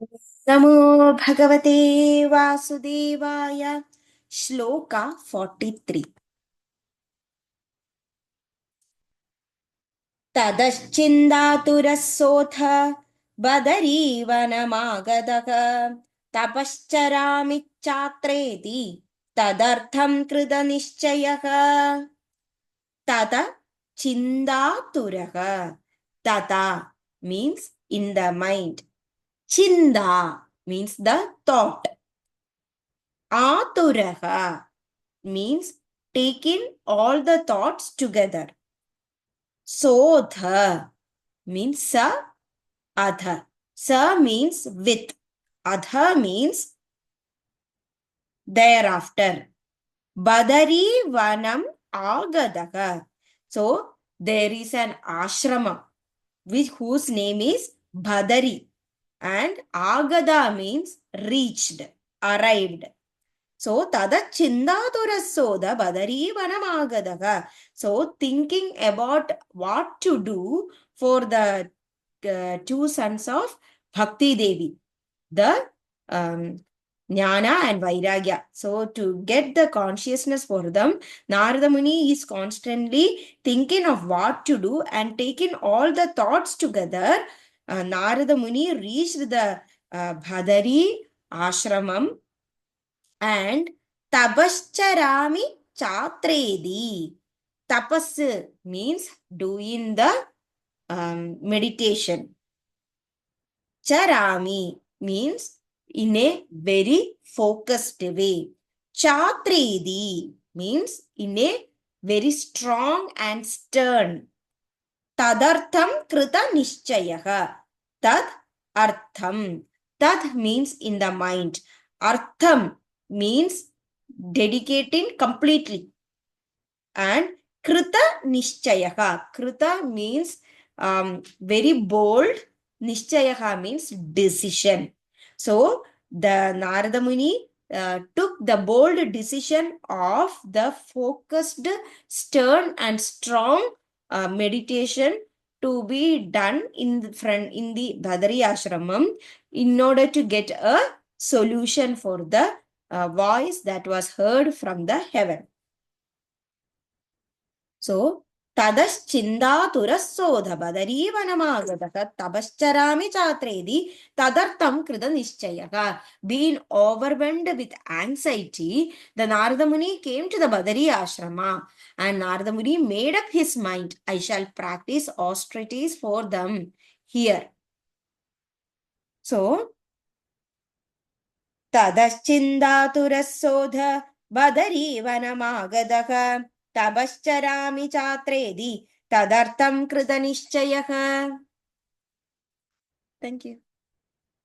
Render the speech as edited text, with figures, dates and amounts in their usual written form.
नमो भगवते वासुदेवाय श्लोका 43 ततश्चिन्दातुरः बदरीवनमागतः तपश्चरामिच्चात्रेति तदर्थं कृतनिश्चयः तत चिन्दातुरः तथा means in the mind. Chinda means the thought. Aturaha means taking all the thoughts together. Sodha means sa, adha. Sa means with. Adha means thereafter. Badari vanam agadaha. So there is an ashrama whose name is Badari, and agada means reached, arrived. So, tada chindaturassoda badarivanamagadaga. So, thinking about what to do for the two sons of Bhakti Devi, the Jnana and Vairagya. So, to get the consciousness for them, Narada Muni is constantly thinking of what to do and taking all the thoughts together. Narada Muni reached the Bhadari ashramam and tapascharami chatredi. Tapas means doing the meditation. Charami means in a very focused way. Chatredi means in a very strong and stern. Tadartham krita nishchayaha. Tad artham. Tad means in the mind. Artham means dedicating completely. And krita nishchayaha. Krita means very bold. Nishchayaha means decision. So the Narada Muni took the bold decision of the focused, stern and strong meditation to be done in the Bhadari Ashramam in order to get a solution for the voice that was heard from the heaven. So, tadaschindaturassoda badarivanamagadaha tapascharami chatredi tadartam krita nishchayaha. Being overwhelmed with anxiety, the Narada Muni came to the Badari ashrama, and Narada Muni made up his mind, I shall practice austerities for them here. So, ततश्चिन्दातुरस्सोध बदरीवनमागतः तपश्चरामि चात्रेदि तदर्थं कृतनिश्चयः. Thank you.